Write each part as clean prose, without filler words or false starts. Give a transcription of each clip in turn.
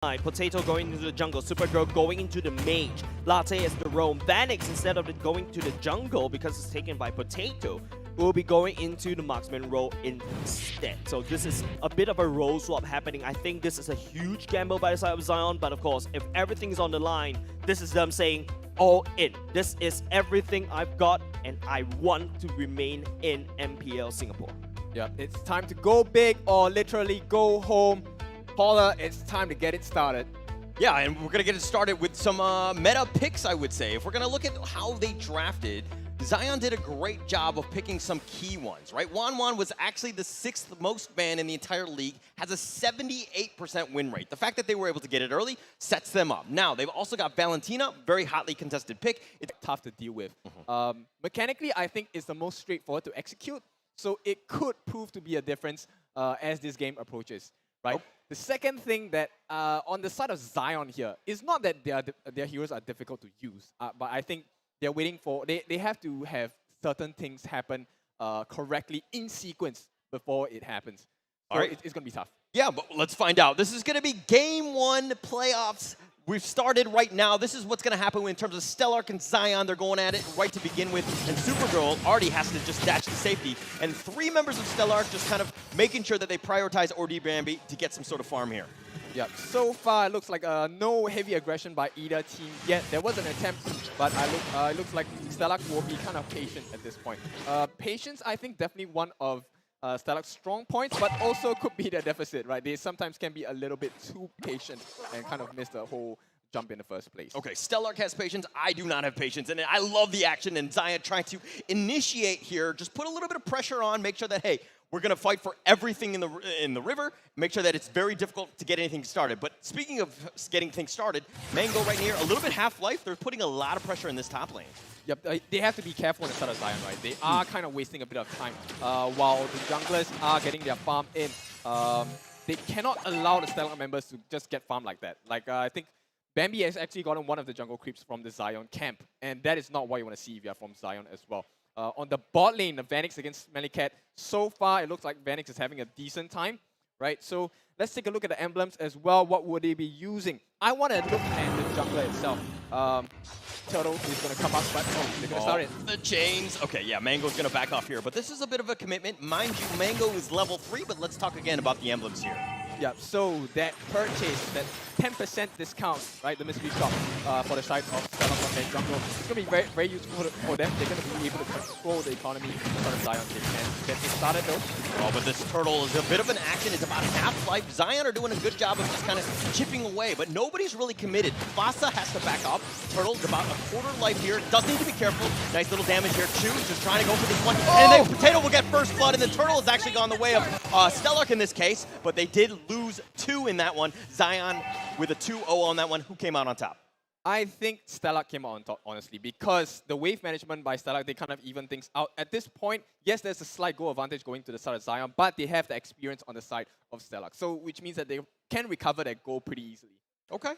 Potato going into the jungle, Supergirl going into the mage, Latte is the roam, Vanix instead of going to the jungle because it's taken by Potato, will be going into the marksman role instead. So this is a bit of a role swap happening. I think this is a huge gamble by the side of Zion, but of course, if everything is on the line, this is them saying all in. This is everything I've got, and I want to remain in MPL Singapore. Yeah, it's time to go big or literally go home. Paula, it's time to get it started. Yeah, and we're going to get it started with some meta picks, I would say. If we're going to look at how they drafted, Zion did a great job of picking some key ones, right? Wan was actually the 6th most banned in the entire league, has a 78% win rate. The fact that they were able to get it early sets them up. Now, they've also got Valentina, very hotly contested pick. It's tough to deal with. Mechanically, I think it's the most straightforward to execute, so it could prove to be a difference as this game approaches, right? Oh. The second thing that on the side of Zion here is not that their heroes are difficult to use, but I think they're waiting for, they have to have certain things happen correctly in sequence before it happens. So all right. It's going to be tough. Yeah, but let's find out. This is going to be Game 1 playoffs. We've started right now. This is what's going to happen in terms of STLK and Zion. They're going at it right to begin with. And Supergirl already has to just dash to safety. And 3 members of STLK just kind of making sure that they prioritize Ordi Bambi to get some sort of farm here. Yeah, so far it looks like no heavy aggression by either team yet. There was an attempt, but it looks like STLK will be kind of patient at this point. Patience, I think, definitely one of STLK's strong points, but also could be their deficit, right? They sometimes can be a little bit too patient and kind of miss the whole jump in the first place. Okay, STLK has patience. I do not have patience, and I love the action. And Zion trying to initiate here, just put a little bit of pressure on, make sure that, hey, we're going to fight for everything in the river, make sure that it's very difficult to get anything started. But speaking of getting things started, Mango right here, a little bit half-life. They're putting a lot of pressure in this top lane. Yep, they have to be careful on the side of Zion, right? They are kind of wasting a bit of time while the junglers are getting their farm in. They cannot allow the STLK members to just get farmed like that. Like, I think Bambi has actually gotten one of the jungle creeps from the Zion camp, and that is not what you want to see if you're from Zion as well. On the bot lane, the Vanix against Smelly Cat, so far it looks like Vanix is having a decent time, right? So let's take a look at the emblems as well. What would they be using? I want to look at the jungler itself. Turtle is going to come up, but no, they're going to start it. The chains. Okay, yeah, Mango's going to back off here, but this is a bit of a commitment. Mind you, Mango is level 3, but let's talk again about the emblems here. Yeah, so that purchase, that 10% discount, right, the mystery shop for the side of STLK on their jungle, it's going to be very, very useful for them. They're going to be able to control the economy on the Zion team. And get it started though. Oh, but this turtle is a bit of an action. It's about half-life. Zion are doing a good job of just kind of chipping away, but nobody's really committed. Vasa has to back up. Turtle's about a quarter life here. Does need to be careful. Nice little damage here. Chu just trying to go for this one. Oh! And then Potato will get first blood, and the turtle has actually gone the way of STLK in this case, but they did lose 2 in that one. Zion with a 2-0 on that one. Who came out on top? I think STLK came out on top, honestly, because the wave management by STLK, they kind of even things out. At this point, yes, there's a slight goal advantage going to the side of Zion, but they have the experience on the side of STLK, so which means that they can recover that goal pretty easily. Okay.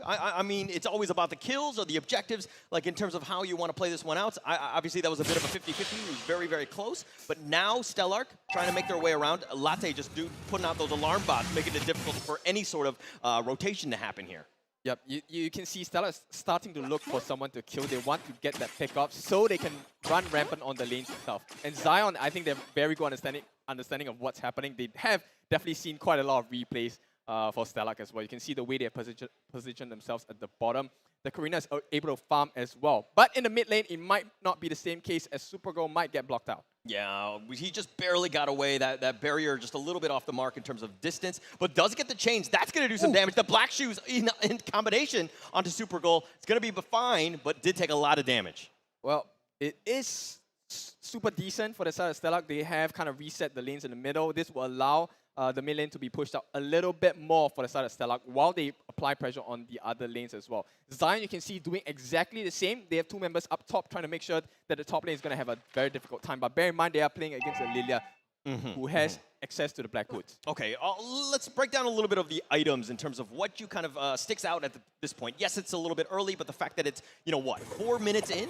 I mean, it's always about the kills or the objectives, like in terms of how you want to play this one out. Obviously, that was a bit of a 50-50. It was very, very close. But now STLK trying to make their way around. Latte just putting out those alarm bots, making it difficult for any sort of rotation to happen here. Yep, you can see STLK starting to look for someone to kill. They want to get that pick up so they can run rampant on the lanes itself. And Zion, I think they have very good understanding of what's happening. They have definitely seen quite a lot of replays for STLK as well. You can see the way they have positioned themselves at the bottom. The Karina is able to farm as well. But in the mid lane, it might not be the same case as Supergirl might get blocked out. Yeah, he just barely got away. That barrier just a little bit off the mark in terms of distance, but does get the chains. That's going to do some damage. The black shoes in combination onto Supergirl. It's going to be fine, but did take a lot of damage. Well, it is super decent for the side of STLK. They have kind of reset the lanes in the middle. This will allow the mid lane to be pushed out a little bit more for the side of STLK while they apply pressure on the other lanes as well. Zion, you can see, doing exactly the same. They have 2 members up top trying to make sure that the top lane is going to have a very difficult time. But bear in mind, they are playing against a Lilia who has access to the Black Hoods. Okay, let's break down a little bit of the items in terms of what you kind of sticks out at this point. Yes, it's a little bit early, but the fact that it's, you know what, 4 minutes in?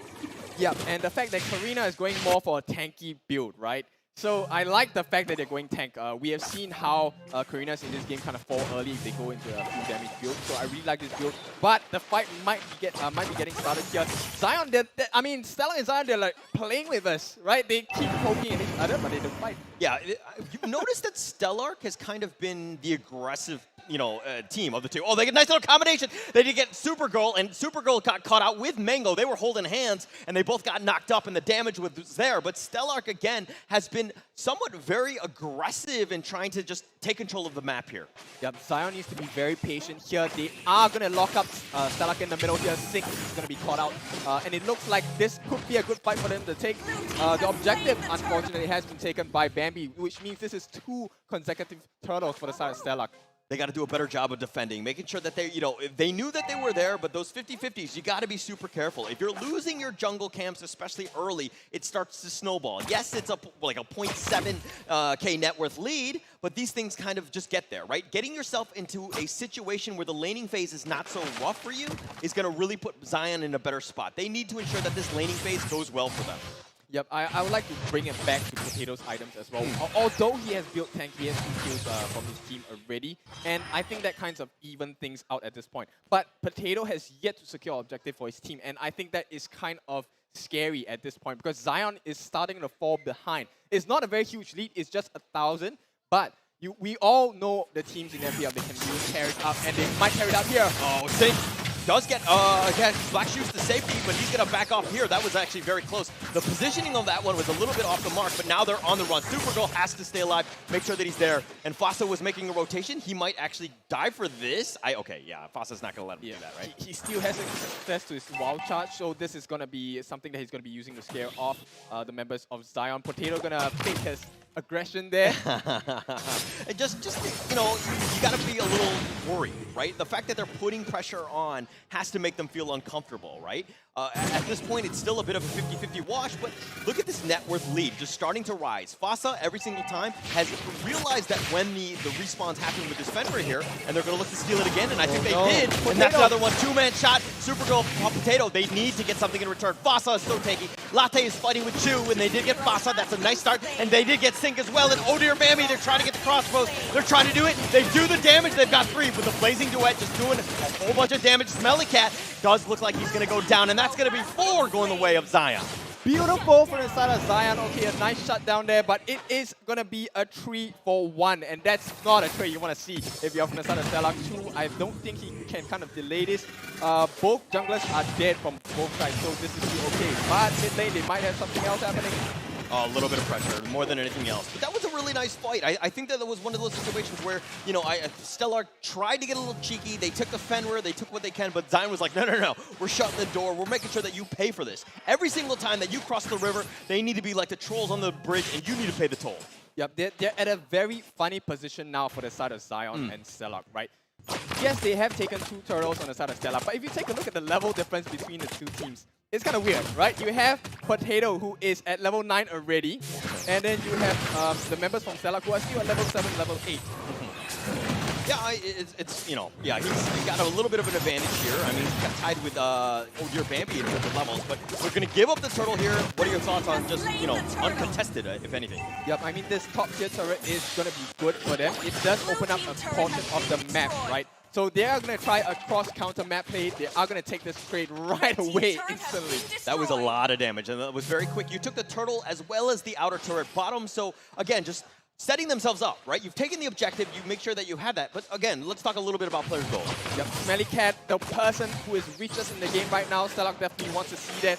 Yeah, and the fact that Karina is going more for a tanky build, right? So I like the fact that they're going tank. We have seen how Karinas in this game kind of fall early if they go into a full damage build. So I really like this build. But the fight might be getting started here. Zion, I mean, STLK and Zion, they're like playing with us, right? They keep poking at each other, but they don't fight. Yeah, you notice that STLK has kind of been the aggressive, team of the two. Oh, they get a nice little combination. They did get Supergirl, and Supergirl got caught out with Mango. They were holding hands, and they both got knocked up, and the damage was there. But STLK, again, has been somewhat very aggressive in trying to just take control of the map here. Yep, Zion needs to be very patient here. They are going to lock up STLK in the middle here. Six is going to be caught out. And it looks like this could be a good fight for them to take. The objective, unfortunately, has been taken by Bambi, which means this is 2 consecutive turtles for the side of STLK. They got to do a better job of defending, making sure that they knew that they were there, but those 50-50s, you got to be super careful. If you're losing your jungle camps, especially early, it starts to snowball. Yes, it's like a 0.7K net worth lead, but these things kind of just get there, right? Getting yourself into a situation where the laning phase is not so rough for you is going to really put Zion in a better spot. They need to ensure that this laning phase goes well for them. Yep, I would like to bring it back to Potato's items as well. Although he has built tank, he has 2 kills from his team already, and I think that kind of even things out at this point. But Potato has yet to secure objective for his team, and I think that is kind of scary at this point because Zion is starting to fall behind. It's not a very huge lead, it's just 1,000, but we all know the teams in MPL, they can really carry it up, and they might carry it up here. Oh, Sink does get, again, Black Shoes to safety, but he's going to back off here. That was actually very close. The positioning of that one was a little bit off the mark, but now they're on the run. Supergirl has to stay alive, make sure that he's there. And Fossa was making a rotation. He might actually die for this. Okay, yeah, Fossa's not going to let him do that, right? He still has access to his wild charge, so this is going to be something that he's going to be using to scare off the members of Zion. Potato going to fake his aggression there. just you got to be a little worried, right? The fact that they're putting pressure on has to make them feel uncomfortable, right? At this point, it's still a bit of a 50-50 wash, but look at this net worth lead just starting to rise. Fossa, every single time, has realized that when the respawns happen with this Fenrir here, and they're going to look to steal it again, and I think they did. Potato. And that's another one, 2-man shot. Supergirl, Potato, they need to get something in return. Fossa is still taking. Latte is fighting with Chu, and they did get Fossa. That's a nice start, and they did get Sink as well. And oh dear Bambi, they're trying to get the crossbows. They're trying to do it. They do the damage. They've got 3 with the Blazing Duet, just doing a whole bunch of damage. Smelly Cat does look like he's going to go down, and that's going to be 4 going the way of Zion. Beautiful from the side of Zion. Okay, a nice shutdown there, but it is going to be a 3-for-1, and that's not a trade you want to see if you're from the side of STLK. 2, I don't think he can kind of delay this. Both junglers are dead from both sides, so this is still okay. But mid lane, they might have something else happening. A little bit of pressure, more than anything else. But that was a really nice fight. I think that was one of those situations where, STLK tried to get a little cheeky. They took the Fenrir, they took what they can, but Zion was like, no. We're shutting the door. We're making sure that you pay for this. Every single time that you cross the river, they need to be like the trolls on the bridge, and you need to pay the toll. Yep, they're at a very funny position now for the side of Zion and STLK, right? Yes, they have taken 2 turtles on the side of STLK, but if you take a look at the level difference between the 2 teams, it's kind of weird, right? You have Potato, who is at level 9 already, and then you have the members from STLK who are still at level 7, level 8. Yeah, he's got a little bit of an advantage here. I mean, he's got tied with your Bambi in terms of levels, but we're going to give up the turtle here. What are your thoughts on just, uncontested, if anything? Yep, I mean, this top tier turret is going to be good for them. It does open up a portion of the map, right? So they are going to try a cross-counter map play. They are going to take this trade right away instantly. That was a lot of damage, and that was very quick. You took the turtle as well as the outer turret bottom, so again, just setting themselves up, right? You've taken the objective, you make sure that you have that. But again, let's talk a little bit about players' goals. Yep, Smelly Cat, the person who is richest in the game right now, STLK definitely wants to see that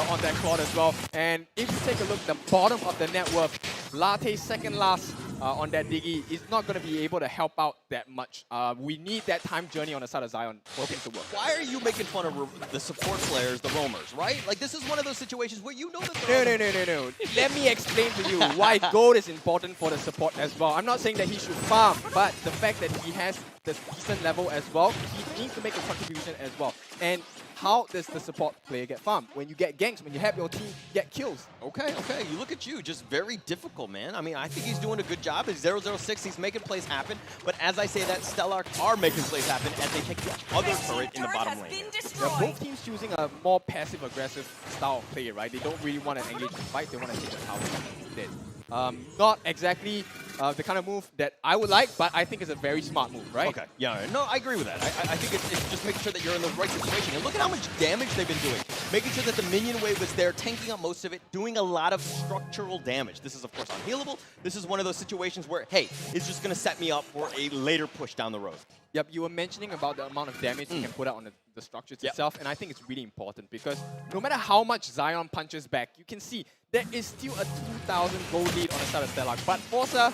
on that quad as well. And if you take a look, the bottom of the net worth, Latte second last on that Diggy is not going to be able to help out that much. We need that time journey on the side of Zion for things to work. Why are you making fun of the support players, the roamers, right? Like, this is one of those situations where you know that No. Let me explain to you why gold is important for the support as well. I'm not saying that he should farm, but the fact that he has this decent level as well, he needs to make a contribution as well. And how does the support player get farmed? When you get ganks, when you have your team get kills. Okay. You look at you, just very difficult, man. I mean, I think he's doing a good job. He's 0-0-6, he's making plays happen. But as I say that, STLK are making plays happen as they take the other turret in the bottom lane. Yeah, both teams choosing a more passive-aggressive style of play, right? They don't really want to engage in fight, they want to take the tower instead. Not exactly the kind of move that I would like, but I think it's a very smart move, right? Okay, yeah, no, I agree with that. I think it's just making sure that you're in the right situation. And look at how much damage they've been doing. Making sure that the minion wave is there, tanking up most of it, doing a lot of structural damage. This is, of course, unhealable. This is one of those situations where, hey, it's just going to set me up for a later push down the road. Yep, you were mentioning about the amount of damage you can put out on the structures itself, and I think it's really important because no matter how much Zion punches back, you can see there is still a 2,000 gold lead on the side of STLK. But Forza,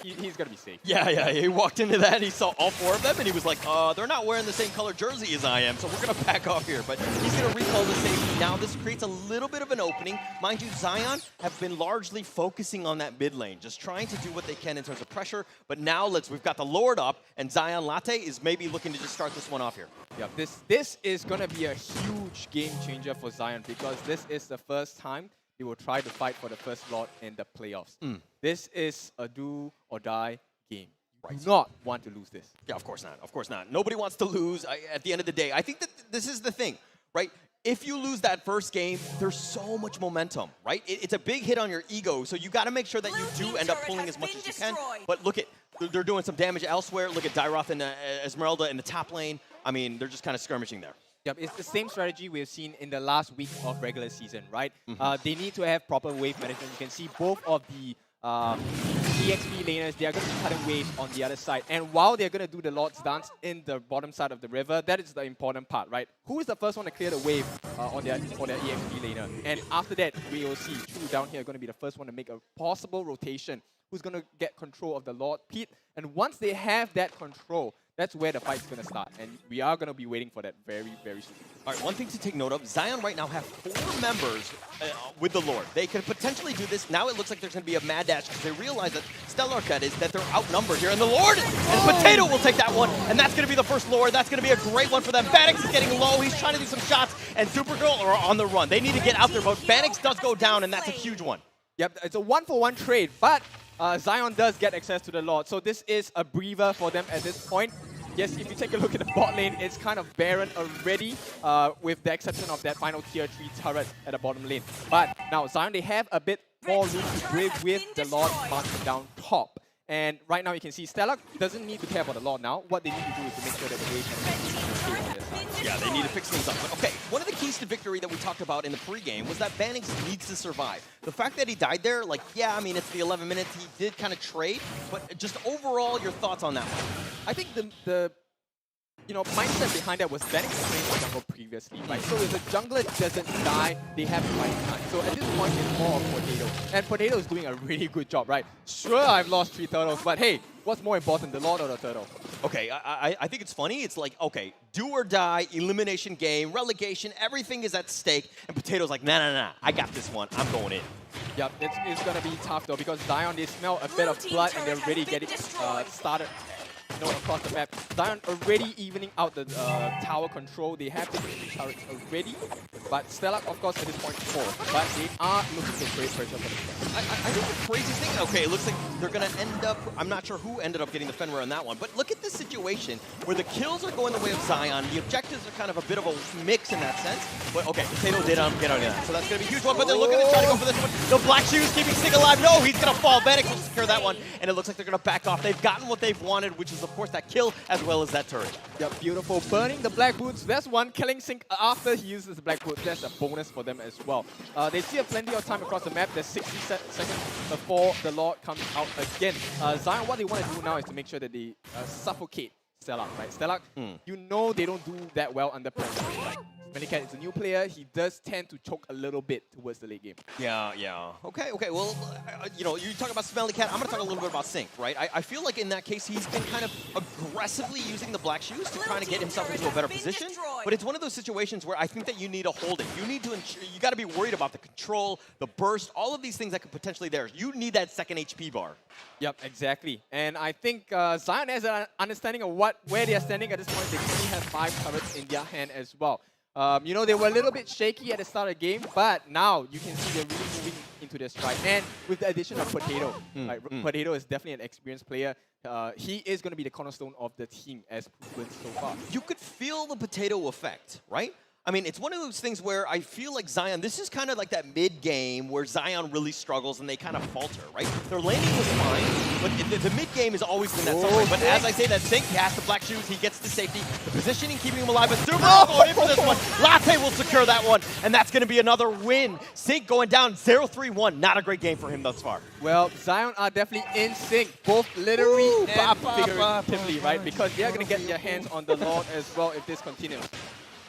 he's going to be safe. Yeah, he walked into that and he saw all 4 of them and he was like, they're not wearing the same color jersey as I am, so we're going to back off here. But he's going to recall the safety. Now this creates a little bit of an opening. Mind you, Zion have been largely focusing on that mid lane, just trying to do what they can in terms of pressure. But now we've got the Lord up and Zion Latte is maybe looking to just start this one off here. Yeah, this is going to be a huge game changer for Zion because this is the first time they will try to fight for the first Lord in the playoffs. This is a do or die game. You do not want to lose this. Yeah, of course not. Of course not. Nobody wants to lose at the end of the day. I think that this is the thing, right? If you lose that first game, there's so much momentum, right? It's a big hit on your ego, so you got to make sure that you do end up pulling as much as you can. But look at, they're doing some damage elsewhere. Look at Dyroth and Esmeralda in the top lane. I mean, they're just kind of skirmishing there. Yep, it's the same strategy we've seen in the last week of regular season, right? They need to have proper wave management. You can see both of the EXP laners, they are going to be cutting waves on the other side. And while they're going to do the Lord's Dance in the bottom side of the river, that is the important part, right? Who is the first one to clear the wave on their EXP laner? And after that, we will see Chu down here going to be the first one to make a possible rotation. Who's going to get control of the Lord Pete? And once they have that control, that's where the fight's going to start. And we are going to be waiting for that very, very soon. All right, one thing to take note of, Zion right now have 4 members with the Lord. They could potentially do this. Now it looks like there's going to be a mad dash because they realize that STLK that they're outnumbered here. And the Lord and Potato will take that one. And that's going to be the first Lord. That's going to be a great one for them. Vanix is getting low. He's trying to do some shots. And Supergirl are on the run. They need to get out there, but Vanix does go down, and that's a huge one. Yep, it's a 1-for-1 trade, but Zion does get access to the Lord. So this is a breather for them at this point. Yes, if you take a look at the bot lane, it's kind of barren already, with the exception of that final tier 3 turret at the bottom lane. But now Zion, they have a bit more room to breathe with the Lord marching down top. And right now you can see STLK doesn't need to care about the Lord now. What they need to do is to make sure that the wave can stay on their side. Yeah, they need to fix things up. But okay, one of the keys to victory that we talked about in the pregame was that Vanix needs to survive. The fact that he died there, like, yeah, I mean, it's the 11 minutes. He did kind of trade, but just overall, your thoughts on that one? I think the mindset behind that was Vanix playing the jungle previously, right? So if the jungler doesn't die, they have to fight time. So at this point, it's more of Potato. And Potato is doing a really good job, right? Sure, I've lost 3 turtles, but hey, what's more important, the Lord or the turtle? Okay, I think it's funny. It's like, okay, do or die, elimination game, relegation, everything is at stake. And Potato's like, nah, I got this one. I'm going in. Yep, it's going to be tough though, because Zion, they smell a bit of blood and they're already getting started across the map. Zion already evening out the tower control. They have the 3 turrets already, but STLK, of course, at this point 4. But they are looking to create pressure for the I think the craziest thing, okay, it looks like they're going to end up, I'm not sure who ended up getting the Fenrir on that one, but look at this situation where the kills are going the way of Zion. The objectives are kind of a bit of a mix in that sense, but okay, Potato did get out of that, so that's going to be a huge one, but they're looking to try to go for this one. The Black Shoes keeping Sting alive. No, he's going to fall. Vanix will secure that one, and it looks like they're going to back off. They've gotten what they've wanted, which is, of course, that kill as well as that turret. Yep, beautiful. Burning the Black Boots. That's one. Killing Sync after he uses the Black Boots. That's a bonus for them as well. They still have plenty of time across the map. There's 60 seconds before the Lord comes out again. Zion, what they want to do now is to make sure that they suffocate STLK, right? STLK, you know they don't do that well under pressure. Like, Smellycat is a new player. He does tend to choke a little bit towards the late game. Yeah. Okay. Well, you talk about Smellycat. I'm going to talk a little bit about Sync, right? I feel like in that case, he's been kind of aggressively using the Black Shoes to kind of get himself into a better position. But it's one of those situations where I think that you need to hold it. You need to ensure, you got to be worried about the control, the burst, all of these things that could potentially there. You need that second HP bar. Yep, exactly. And I think Zion has an understanding of where they are standing at this point. They only have 5 turrets in their hand as well. They were a little bit shaky at the start of the game, but now you can see they're really moving into their stride. And with the addition of Potato, Potato is definitely an experienced player. He is going to be the cornerstone of the team as proven so far. You could feel the Potato effect, right? I mean, it's one of those things where I feel like Zion, this is kind of like that mid-game where Zion really struggles and they kind of falter, right? Their landing was fine, but the mid-game has always been that suffering. But as I say, that Sync, he has the black shoes, he gets to safety. The positioning keeping him alive, but Super going in for this one. Latte will secure that one, and that's going to be another win. Sync going down 0-3-1. Not a great game for him thus far. Well, Zion are definitely in sync, both literally and figuratively, right? Because they are going to get their hands on the Lord as well if this continues.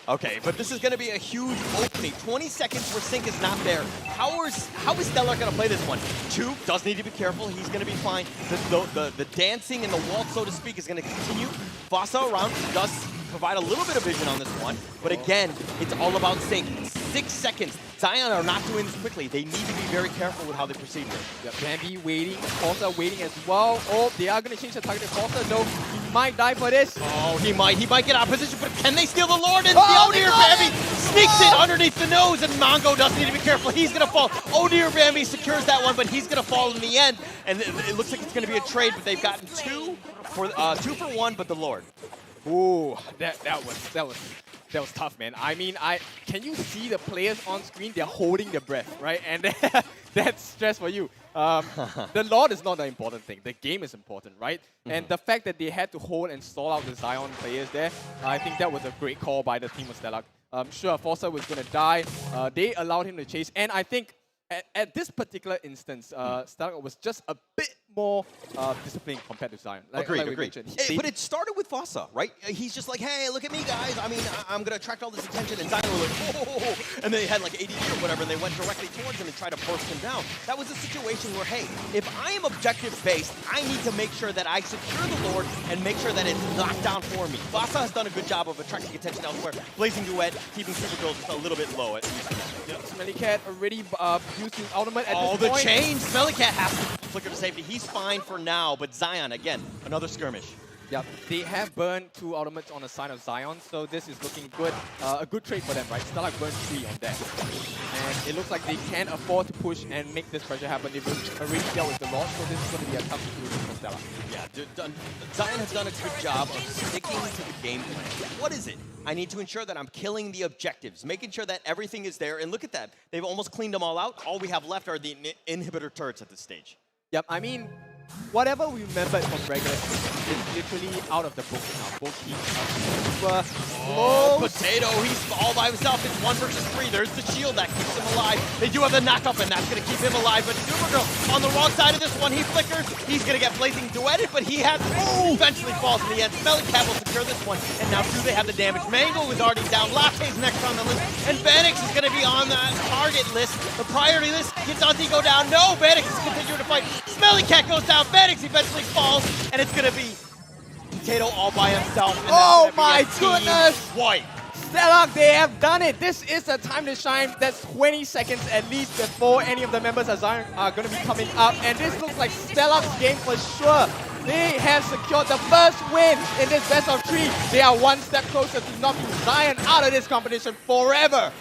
Okay, but this is going to be a huge opening. 20 seconds where Sync is not there. How is STLK going to play this one? Two does need to be careful. He's going to be fine. The dancing and the waltz, so to speak, is going to continue. Vasa around does provide a little bit of vision on this one. But again, it's all about Sync. 6 seconds. Zion are not doing this quickly. They need to be very careful with how they proceed here. Yep, Bambi waiting, Forza waiting as well. Oh, they are going to change the target to Forza, though. He might die for this. Oh, he might get out of position, but can they steal the Lord? And the Odeer Bambi sneaks it underneath the nose, and Mongo does need to be careful. He's going to fall. Odeer Bambi secures that one, but he's going to fall in the end. And it looks like it's going to be a trade, but they've gotten two for one, but the Lord. Ooh, that was tough, man. I mean, can you see the players on screen? They're holding their breath, right? And that's stress for you. The Lord is not the important thing. The game is important, right? And the fact that they had to hold and stall out the Zion players there, I think that was a great call by the team of STLK. Sure, Forza was going to die. They allowed him to chase. And I think at this particular instance, STLK was just a bit more disciplined compared to Zion. Agreed. But it started with Vasa, right? He's just like, hey, look at me, guys. I mean, I'm going to attract all this attention. And Zion was like, oh. And they had like ADD or whatever, and they went directly towards him and tried to burst him down. That was a situation where, hey, if I am objective-based, I need to make sure that I secure the Lord and make sure that it's locked down for me. Vasa has done a good job of attracting attention elsewhere. Blazing Duet, keeping Supergirl just a little bit low at Smelly Cat already used his ultimate at this point. Oh, the chain! Smelly Cat has to flicker to safety. He's fine for now, but Zion, again, another skirmish. Yep, they have burned 2 ultimates on the side of Zion, so this is looking good. A good trade for them, right? STLK burned 3 on that. And it looks like they can afford to push and make this pressure happen. They've already dealt with the Lord, so this is going to be a tough situation for STLK. Yeah, Zion has done a good job of sticking to the game plan. What is it? I need to ensure that I'm killing the objectives, making sure that everything is there. And look at that. They've almost cleaned them all out. All we have left are the inhibitor turrets at this stage. Yep, I mean, whatever we remembered from regular is literally out of the book now. Both teams are super close. Potato, he's all by himself. It's 1 versus 3. There's the shield that keeps him alive. They do have the knockup, and that's going to keep him alive. But Supergirl on the wrong side of this one. He flickers. He's going to get Blazing Duetted, but he has eventually falls in the end. Smelly Cat will secure this one. And now do they have the damage? Mango is already down. Latte's next on the list. And Vanix is going to be on that target list. The priority list. Does he go down? No, Vanix is continuing to fight. Smelly Cat goes down. Vanix eventually falls. And it's going to be Potato all by himself. And oh my goodness! White. STLK, they have done it. This is the time to shine. That's 20 seconds at least before any of the members of Zion are going to be coming up. And this looks like STLK's game for sure. They have secured the first win in this best of 3. They are 1 step closer to knocking Zion out of this competition forever.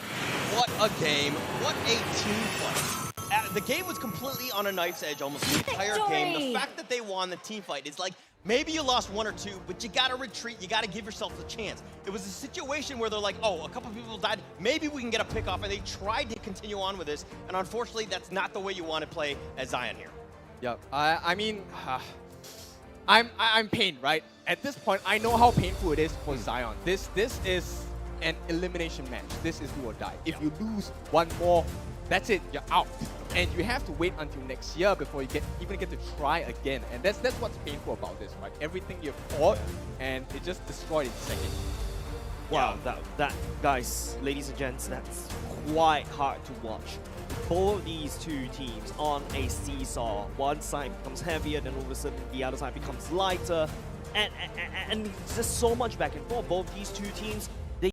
What a game. What a team fight. The game was completely on a knife's edge almost the entire game. The fact that they won the team fight is like, maybe you lost 1 or 2, but you gotta retreat, you gotta give yourself a chance. It was a situation where they're like, oh, a couple people died, maybe we can get a pick off, and they tried to continue on with this, and unfortunately, that's not the way you want to play as Zion here. Yep, I mean, I'm pained, right? At this point, I know how painful it is for Zion. This is an elimination match. This is do or die. If you lose 1 more, that's it, you're out. And you have to wait until next year before you even get to try again. And that's what's painful about this, right? Everything you've fought, and it just destroyed in seconds. Wow, that guys, ladies and gents, that's quite hard to watch. Both these 2 teams on a seesaw. One side becomes heavier, then all of a sudden the other side becomes lighter. And there's just so much back and forth. Both these 2 teams